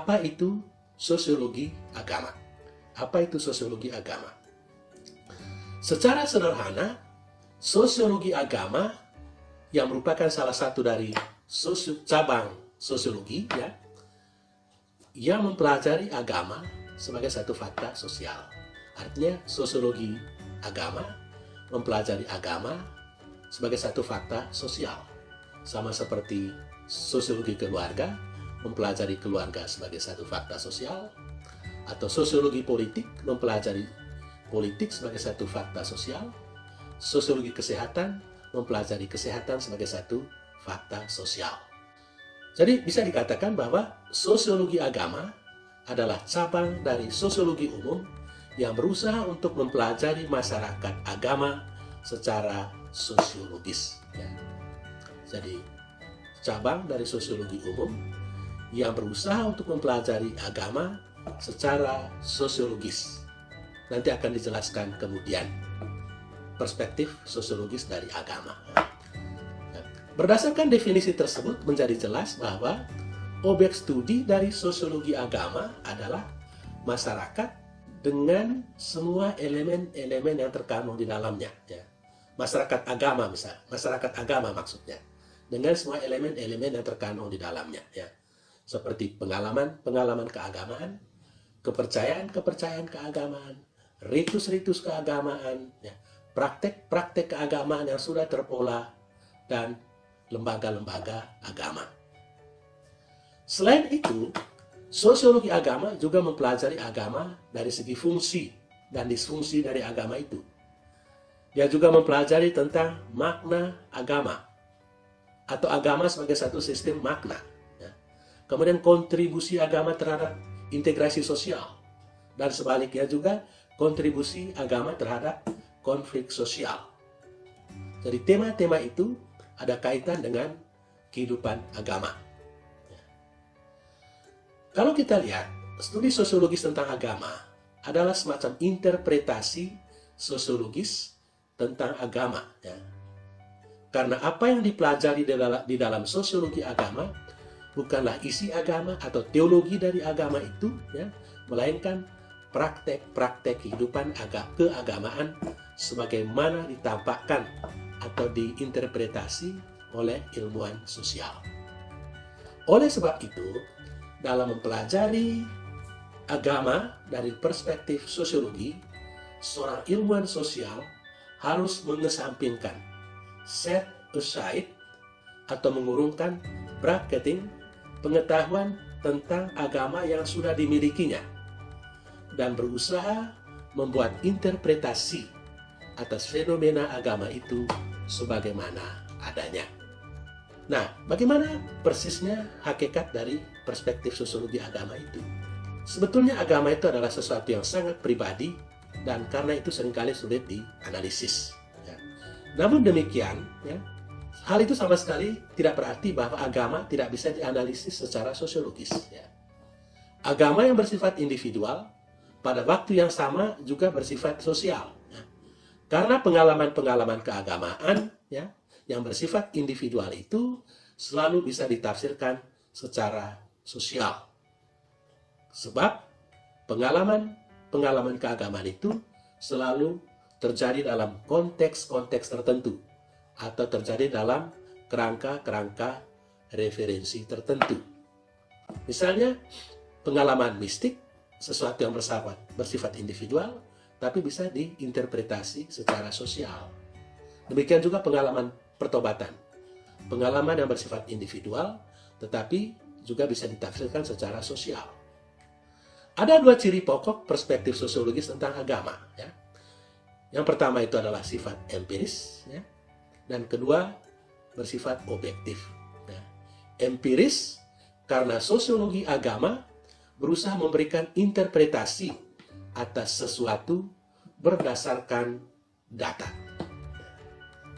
apa itu sosiologi agama? Apa itu sosiologi agama? Secara sederhana, sosiologi agama yang merupakan salah satu dari cabang sosiologi, ya, yang mempelajari agama sebagai satu fakta sosial. Artinya sosiologi agama mempelajari agama sebagai satu fakta sosial. Sama seperti sosiologi keluarga mempelajari keluarga sebagai satu fakta sosial, atau sosiologi politik mempelajari politik sebagai satu fakta sosial, sosiologi kesehatan mempelajari kesehatan sebagai satu fakta sosial. Jadi bisa dikatakan bahwa sosiologi agama adalah cabang dari sosiologi umum yang berusaha untuk mempelajari masyarakat agama secara sosiologis. Ya. Jadi cabang dari sosiologi umum yang berusaha untuk mempelajari agama secara sosiologis. Nanti akan dijelaskan kemudian perspektif sosiologis dari agama. Berdasarkan definisi tersebut menjadi jelas bahwa objek studi dari sosiologi agama adalah masyarakat dengan semua elemen-elemen yang terkandung di dalamnya. Ya. Masyarakat agama misalnya, masyarakat agama maksudnya, dengan semua elemen-elemen yang terkandung di dalamnya. Ya. Seperti pengalaman keagamaan, kepercayaan keagamaan, ritus keagamaan, ya, praktek keagamaan yang sudah terpola, dan lembaga-lembaga agama. Selain itu, sosiologi agama juga mempelajari agama dari segi fungsi dan disfungsi dari agama itu. Dia juga mempelajari tentang makna agama, atau agama sebagai satu sistem makna. Ya. Kemudian kontribusi agama terhadap integrasi sosial, dan sebaliknya juga kontribusi agama terhadap konflik sosial. Jadi tema-tema itu ada kaitan dengan kehidupan agama. Kalau kita lihat, studi sosiologis tentang agama adalah semacam interpretasi sosiologis tentang agama. Ya. Karena apa yang dipelajari di dalam sosiologi agama bukanlah isi agama atau teologi dari agama itu, ya, melainkan praktek-praktek kehidupan keagamaan sebagaimana ditampakkan atau diinterpretasi oleh ilmuwan sosial. Oleh sebab itu, dalam mempelajari agama dari perspektif sosiologi, seorang ilmuwan sosial harus mengesampingkan, set aside, atau mengurungkan bracketing pengetahuan tentang agama yang sudah dimilikinya, dan berusaha membuat interpretasi atas fenomena agama itu sebagaimana adanya. Nah, bagaimana persisnya hakikat dari perspektif sosiologi agama itu? Sebetulnya agama itu adalah sesuatu yang sangat pribadi, dan karena itu seringkali sulit dianalisis. Ya. Namun demikian, ya, hal itu sama sekali tidak berarti bahwa agama tidak bisa dianalisis secara sosiologis. Ya. Agama yang bersifat individual pada waktu yang sama juga bersifat sosial. Ya. Karena pengalaman-pengalaman keagamaan, ya, yang bersifat individual itu selalu bisa ditafsirkan secara sosial. Sebab pengalaman keagamaan itu selalu terjadi dalam konteks-konteks tertentu, atau terjadi dalam kerangka-kerangka referensi tertentu. Misalnya, pengalaman mistik, sesuatu yang bersifat individual, tapi bisa diinterpretasi secara sosial. Demikian juga pengalaman pertobatan, pengalaman yang bersifat individual, tetapi juga bisa ditafsirkan secara sosial. Ada dua ciri pokok perspektif sosiologis tentang agama. Ya. Yang pertama itu adalah sifat empiris, ya, dan kedua bersifat objektif. Ya. Empiris karena sosiologi agama berusaha memberikan interpretasi atas sesuatu berdasarkan data.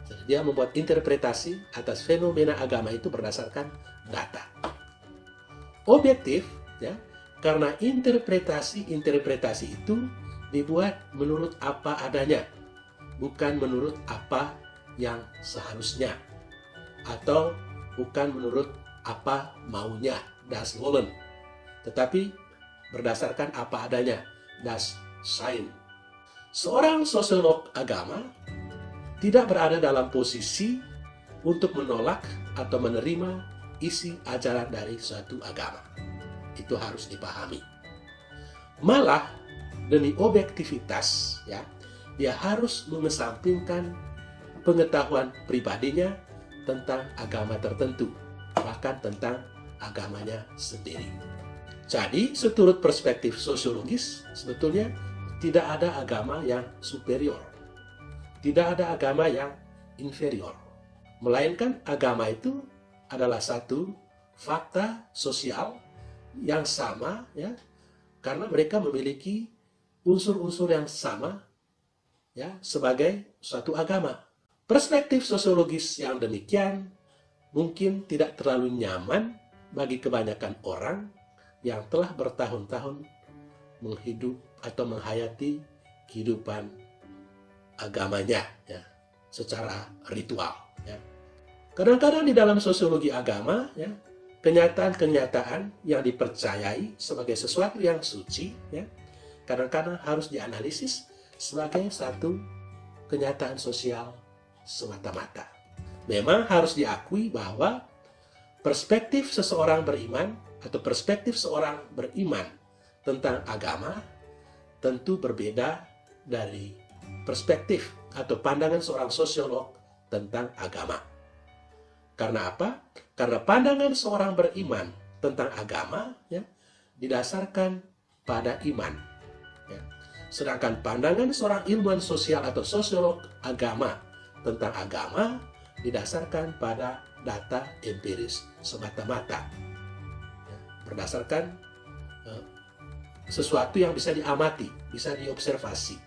Jadi dia membuat interpretasi atas fenomena agama itu berdasarkan data. Objektif, ya, karena interpretasi itu dibuat menurut apa adanya, bukan menurut apa yang seharusnya, atau bukan menurut apa maunya, das Wollen. tetapi berdasarkan apa adanya, das Sein. Seorang sosiolog agama tidak berada dalam posisi untuk menolak atau menerima isi ajaran dari suatu agama. Itu harus dipahami. Malah demi objektivitas, ya, dia harus mengesampingkan pengetahuan pribadinya tentang agama tertentu, bahkan tentang agamanya sendiri. Jadi, seturut perspektif sosiologis, sebetulnya tidak ada agama yang superior, tidak ada agama yang inferior, melainkan agama itu adalah satu fakta sosial yang sama, ya, karena mereka memiliki unsur-unsur yang sama, ya, sebagai suatu agama. Perspektif sosiologis yang demikian mungkin tidak terlalu nyaman bagi kebanyakan orang yang telah bertahun-tahun menghidup atau menghayati kehidupan agamanya, ya, secara ritual. Ya. Kadang-kadang di dalam sosiologi agama, ya, kenyataan-kenyataan yang dipercayai sebagai sesuatu yang suci, ya, kadang-kadang harus dianalisis sebagai satu kenyataan sosial semata-mata. Memang harus diakui bahwa perspektif seseorang beriman atau perspektif seorang beriman tentang agama tentu berbeda dari perspektif atau pandangan seorang sosiolog tentang agama. Karena apa? Karena pandangan seorang beriman tentang agama, ya, didasarkan pada iman. Ya. Sedangkan pandangan seorang ilmuwan sosial atau sosiolog agama tentang agama didasarkan pada data empiris semata-mata. Ya. Berdasarkan sesuatu yang bisa diamati, bisa diobservasi.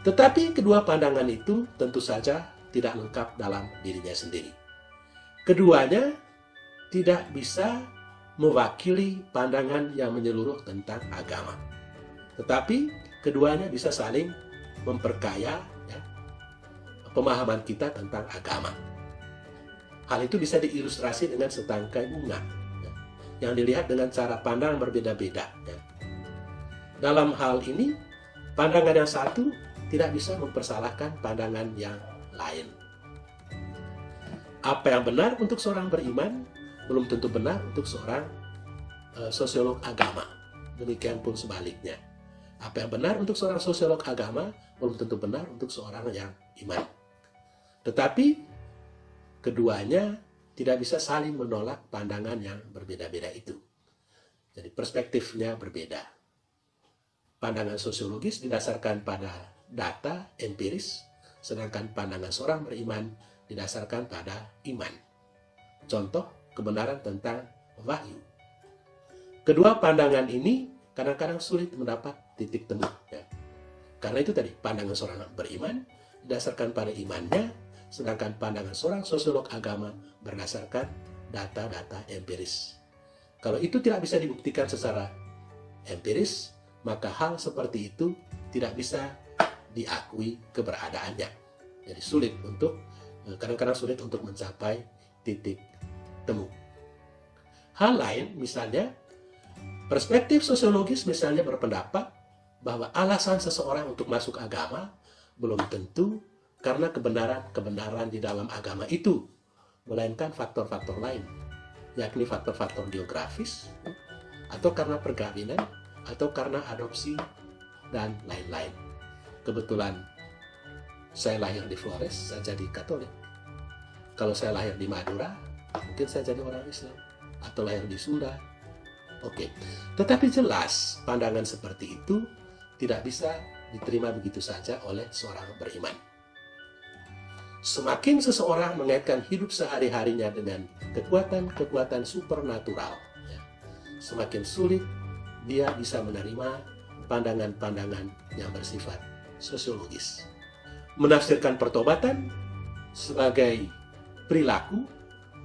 Tetapi kedua pandangan itu tentu saja tidak lengkap dalam dirinya sendiri. Keduanya tidak bisa mewakili pandangan yang menyeluruh tentang agama. Tetapi keduanya bisa saling memperkaya, ya, pemahaman kita tentang agama. Hal itu bisa diilustrasi dengan setangkai bunga, ya, yang dilihat dengan cara pandang berbeda-beda. Ya. Dalam hal ini, pandangan yang satu tidak bisa mempersalahkan pandangan yang lain. Apa yang benar untuk seorang beriman belum tentu benar untuk seorang sosiolog agama. Demikian pun sebaliknya. Apa yang benar untuk seorang sosiolog agama belum tentu benar untuk seorang yang iman. Tetapi keduanya tidak bisa saling menolak pandangan yang berbeda-beda itu. Jadi perspektifnya berbeda. Pandangan sosiologis didasarkan pada data empiris, sedangkan pandangan seorang beriman didasarkan pada iman. Contoh, kebenaran tentang wahyu. Kedua pandangan ini kadang-kadang sulit mendapat titik temu. Ya. Karena itu tadi, pandangan seorang beriman didasarkan pada imannya, sedangkan pandangan seorang sosiolog agama berdasarkan data-data empiris. Kalau itu tidak bisa dibuktikan secara empiris, maka hal seperti itu tidak bisa diakui keberadaannya. Jadi kadang-kadang sulit untuk mencapai titik temu. Hal lain, misalnya, perspektif sosiologis misalnya berpendapat bahwa alasan seseorang untuk masuk agama belum tentu karena kebenaran di dalam agama itu, melainkan faktor-faktor lain, yakni faktor-faktor geografis, atau karena perkawinan, atau karena adopsi, dan lain-lain. Kebetulan saya lahir di Flores, saya jadi Katolik. Kalau saya lahir di Madura, mungkin saya jadi orang Islam. Atau lahir di Sunda. Oke. Tetapi jelas, pandangan seperti itu tidak bisa diterima begitu saja oleh seorang beriman. Semakin seseorang mengaitkan hidup sehari-harinya dengan kekuatan-kekuatan supernatural, ya, semakin sulit dia bisa menerima pandangan-pandangan yang bersifat sosiologis. Menafsirkan pertobatan sebagai perilaku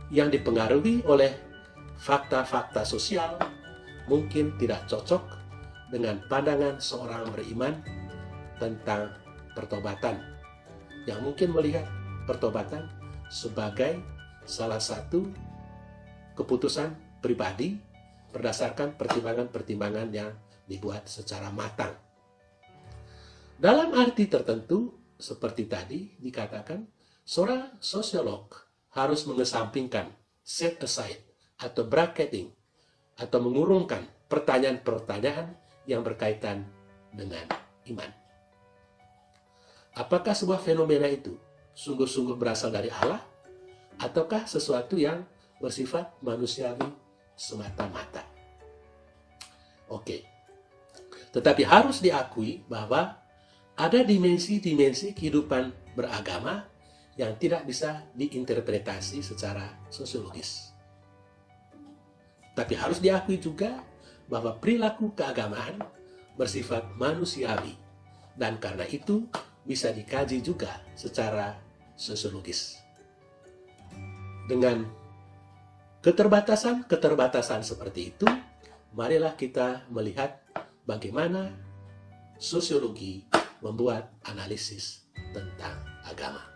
yang dipengaruhi oleh fakta-fakta sosial mungkin tidak cocok dengan pandangan seorang beriman tentang pertobatan, yang mungkin melihat pertobatan sebagai salah satu keputusan pribadi berdasarkan pertimbangan-pertimbangan yang dibuat secara matang. Dalam arti tertentu, seperti tadi dikatakan, seorang sosiolog harus mengesampingkan, set aside, atau bracketing, atau mengurungkan pertanyaan-pertanyaan yang berkaitan dengan iman. Apakah sebuah fenomena itu sungguh-sungguh berasal dari Allah, ataukah sesuatu yang bersifat manusiawi semata-mata? Oke. Tetapi harus diakui bahwa ada dimensi-dimensi kehidupan beragama yang tidak bisa diinterpretasi secara sosiologis. Tapi harus diakui juga bahwa perilaku keagamaan bersifat manusiawi, dan karena itu bisa dikaji juga secara sosiologis. Dengan keterbatasan-keterbatasan seperti itu, marilah kita melihat bagaimana sosiologi membuat analisis tentang agama.